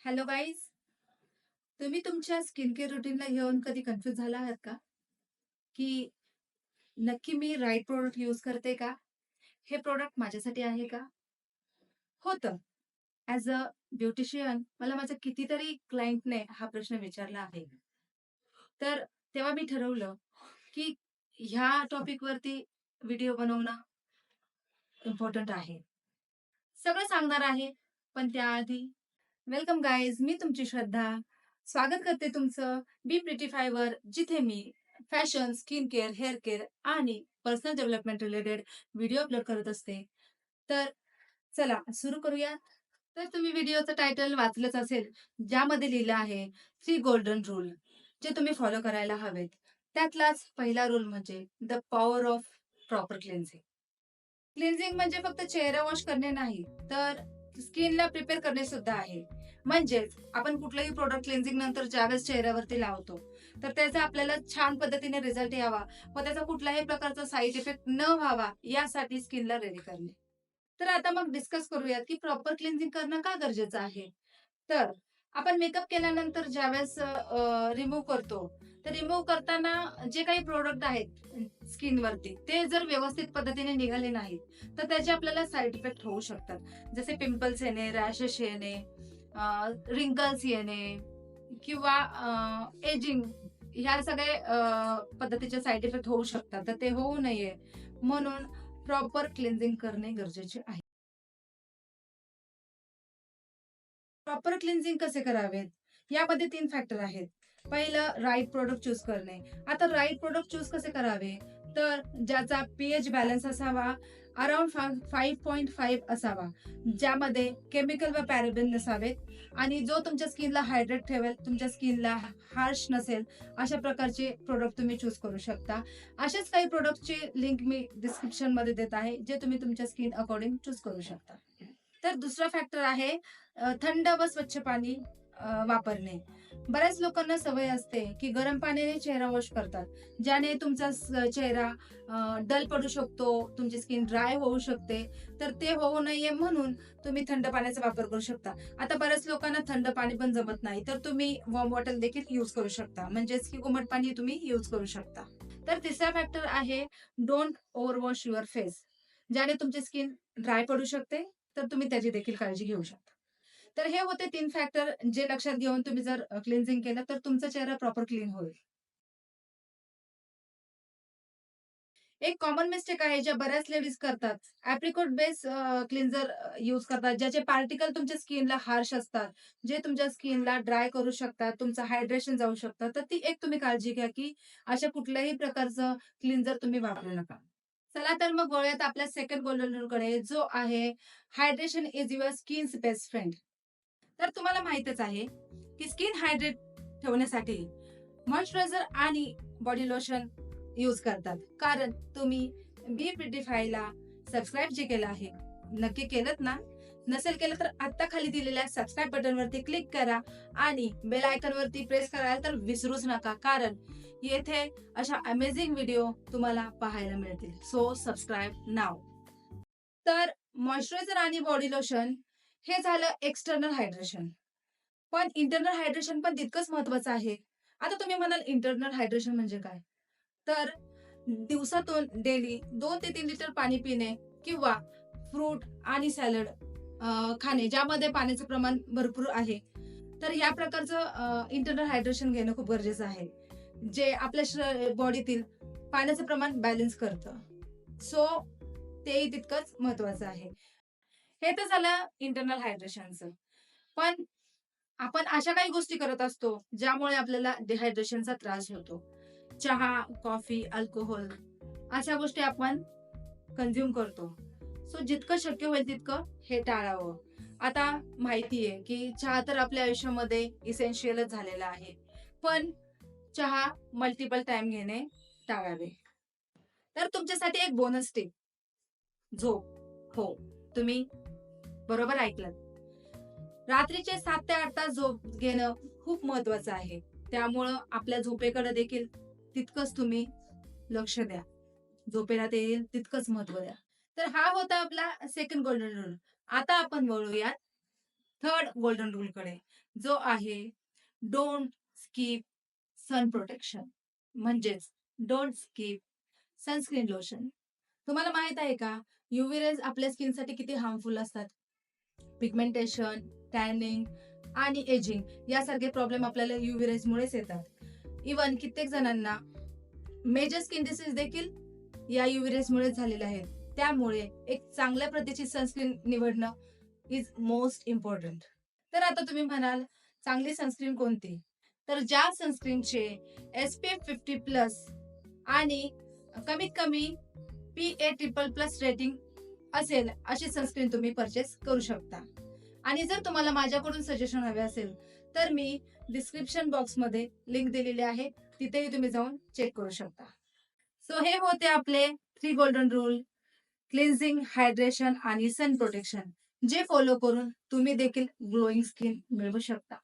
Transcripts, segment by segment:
Hello guys. तुम्ही तुमच्या skin care रुटीनला घेऊन कधी कन्फ्यूज झाला आहात का? की नक्की मी राइट प्रॉडक्ट यूज करते का? हे प्रॉडक्ट माझ्यासाठी आहे का? होतं. ॲज अ ब्युटिशियन मला माझ्या कितीतरी क्लायंटने हा प्रश्न विचारला आहे. तर तेव्हा मी ठरवलं, की ह्या टॉपिकवरती व्हिडिओ बनवणं इम्पोर्टंट आहे. सगळं सांगणार आहे, पण त्याआधी वेलकम गाईज, मी तुमची श्रद्धा. स्वागत करते तुमचं बी प्रिटीफायवर, जिथे मी fashion, skin care, hair care आणि personal development related video upload करत असते. तर चला सुरू करूया. तर तुम्ही व्हिडिओचं टायटल वाचलंच असेल, ज्यामध्ये लिहिलं आहे 3 गोल्डन रूल, जे तुम्ही फॉलो करायला हवेत. त्यातलाच पहिला रूल म्हणजे the power of proper cleansing. Cleansing म्हणजे फक्त चेहरा वॉश करणे नाही, तर स्किनला प्रिपेअर करणे सुद्धा आहे. म्हणजेच आपण कुठलंही प्रोडक्ट क्लिन्झिंग नंतर ज्यावेळेस चेहऱ्यावरती लावतो, तर त्याचा आपल्याला छान पद्धतीने रिझल्ट यावा व त्याचा कुठल्याही प्रकारचा साईड इफेक्ट न व्हावा, यासाठी स्किनला रेडी करणे. तर आता मग डिस्कस करूयात, की प्रॉपर क्लिन्झिंग करणं का गरजेचं आहे? तर आपण मेकअप केल्यानंतर ज्यावेळेस रिमूव्ह करतो, तर रिमूव्ह करताना जे काही प्रोडक्ट आहेत स्किनवरती, ते जर व्यवस्थित पद्धतीने निघाले नाहीत, तर त्याचे आपल्याला साइड इफेक्ट होऊ शकतात. जसे पिंपल्स येणे, रॅशेस येणे, रिंकल्स येणे किंवा एजिंग, ह्या सगळे पद्धतीचे साइड इफेक्ट होऊ शकतात. तर ते होऊ नये म्हणून प्रॉपर क्लिन्झिंग करणे गरजेचे आहे. प्रॉपर क्लिन्झिंग कसे करावेत? यामध्ये 3 फॅक्टर आहेत. पहिलं राइट प्रॉडक्ट चूज करणे. आता राइट प्रॉडक्ट चूज कसे करावे? तर ज्याचा पीएच बॅलन्स असावा, अराउंड 5.5 असावा, ज्यामध्ये केमिकल व पॅराबेन नसावेत आणि जो तुमच्या स्किनला हायड्रेट ठेवेल, तुमच्या स्किनला हार्श नसेल, अशा प्रकारचे प्रॉडक्ट तुम्ही चूज करू शकता. असेच काही प्रॉडक्टची लिंक मी डिस्क्रिप्शनमध्ये देत आहे, जे तुम्ही तुमच्या स्किन अकॉर्डिंग चूज करू शकता. तर दुसरा फॅक्टर आहे थंड व स्वच्छ पाणी वापरणे. बऱ्याच लोकांना सवय असते, की गरम पाण्याने चेहरा वॉश करतात. ज्याने तुमचा चेहरा डल पडू शकतो, तुमची स्किन ड्राय होऊ शकते. तर ते होऊ नये म्हणून तुम्ही थंड पाण्याचा वापर करू शकता. आता बऱ्याच लोकांना थंड पाणी पण जमत नाही, तर तुम्ही वॉर्म वॉटर देखील यूज करू शकता. म्हणजेच की कोमट पाणी तुम्ही यूज करू शकता. तर तिसरा फॅक्टर आहे don't over wash your face. ज्याने तुमची स्किन ड्राय पडू शकते, तर तुम्ही त्याची देखील काळजी घेऊ शकता. तर हे होते 3 फॅक्टर, जे लक्षात घेऊन तुम्ही जर क्लिन्झिंग केलं, तर तुमचा चेहरा प्रॉपर क्लीन होईल. एक कॉमन मिस्टेक आहे, ज्या बऱ्याच लेडीज करतात. ॲप्रिकॉट बेस क्लिन्झर यूज करतात, ज्याचे पार्टिकल तुमच्या स्किनला हार्श असतात, जे तुमच्या स्किनला ड्राय करू शकतात, तुमचं हायड्रेशन जाऊ शकतं. तर ती एक तुम्ही काळजी घ्या, की अशा कुठल्याही प्रकारचं क्लिन्झर तुम्ही वापरू नका. चला तर मग वळूयात आपल्या सेकंड गोल्डन रूलकडे, जो आहे hydration is your skins best friend. तर तुम्हाला माहीतच आहे, की स्किन हायड्रेट ठेवण्यासाठी मॉइश्चरायझर आणि बॉडी लोशन यूज करतात. कारण तुम्ही बी ब्युटिफायला सबस्क्राईब जे केलं आहे, नक्की केलंत ना? नसेल केलं तर आत्ता खाली दिलेल्या सबस्क्राईब बटनवरती क्लिक करा आणि बेल आयकॉनवरती प्रेस करायला तर विसरूच नका. कारण येथे अशा अमेझिंग व्हिडिओ तुम्हाला पाहायला मिळतील. So subscribe now. तर मॉइश्चरायझर आणि बॉडी लोशन हे झालं एक्सटर्नल हायड्रेशन. पण इंटरनल हायड्रेशन पण तितकंच महत्वाचं आहे. आता तुम्ही म्हणाल इंटरनल हायड्रेशन म्हणजे काय? तर दिवसातून डेली 2 ते 3 लिटर पाणी पिणे किंवा फ्रूट आणि सॅलड खाणे, ज्यामध्ये पाण्याचं प्रमाण भरपूर आहे. तर या प्रकारचं इंटरनल हायड्रेशन घेणं खूप गरजेचं आहे. जे आपल्या बॉडीतील पाण्याचं प्रमाण बॅलन्स करतं. सो तेही तितकंच महत्वाचं आहे. हे तर झालं इंटरनल हायड्रेशनचं. पण आपण अशा काही गोष्टी करत असतो, ज्यामुळे आपल्याला डिहायड्रेशनचा त्रास होतो. चहा, कॉफी, अल्कोहोल अशा गोष्टी आपण कंझ्युम करतो. सो जितकं शक्य होईल तितकं हे टाळावं. आता माहिती आहे, की चहा तर आपल्या आयुष्यामध्ये इसेन्शियलच झालेला आहे. पण चहा मल्टिपल टाईम घेणे टाळावे. तर तुमच्यासाठी एक बोनस टिप, झोप. हो, तुम्ही बरोबर ऐकलत. रात्रीचे 7 ते 8 तास झोप घेणं खूप महत्वाचं आहे. त्यामुळं आपल्या झोपेकडे देखील तितकंच तुम्ही लक्ष द्या. झोपेला देईल तितकंच महत्त्व द्या. तर हा होता आपला सेकंड गोल्डन रूल. आता आपण वळूयात थर्ड गोल्डन रूलकडे, जो आहे डोंट स्किप सन प्रोटेक्शन, म्हणजेच डोंट स्किप सनस्क्रीन लोशन. तुम्हाला माहित आहे का, यूव्ही रेज आपल्या स्किनसाठी किती हार्मफुल असतात. पिगमेंटेशन, टॅनिंग आणि एजिंग यासारखे प्रॉब्लेम आपल्याला यूव्ही रेजमुळेच येतात. इवन कित्येक जणांना मेजर स्किन डिसीज देखील या यूव्ही रेजमुळेच झालेले आहेत. त्यामुळे एक चांगल्या प्रतीची सनस्क्रीन निवडणं इज मोस्ट इम्पॉर्टंट. तर आता तुम्ही म्हणाल, चांगली सनस्क्रीन कोणती? तर ज्या सनस्क्रीनचे SPF 50+ आणि कमीत कमी PA ट्रिपल प्लस रेटिंग असेल, अशी सनस्क्रीन तुम्ही परचेस करू शकता. आणि जर तुम्हाला माझ्याकडून सजेशन हवे असेल, तर मी डिस्क्रिप्शन बॉक्समध्ये लिंक दिलेली आहे. तिथेही तुम्ही जाऊन चेक करू शकता. सो हे होते आपले 3 गोल्डन रूल, क्लिन्झिंग, हायड्रेशन आणि सन प्रोटेक्शन, जे फॉलो करून तुम्ही देखील ग्लोईंग स्किन मिळवू शकता.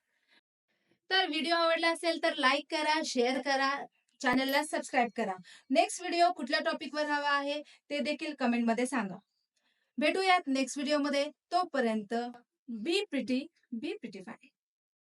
तर व्हिडिओ आवडला असेल तर लाईक करा, शेअर करा, चॅनलला सबस्क्राईब करा. नेक्स्ट व्हिडिओ कुठल्या टॉपिकवर हवा आहे ते देखील कमेंटमध्ये सांगा. भेटूयात नेक्स्ट व्हिडिओमध्ये. तोपर्यंत बी प्रिटी, बी प्रिटीफाय.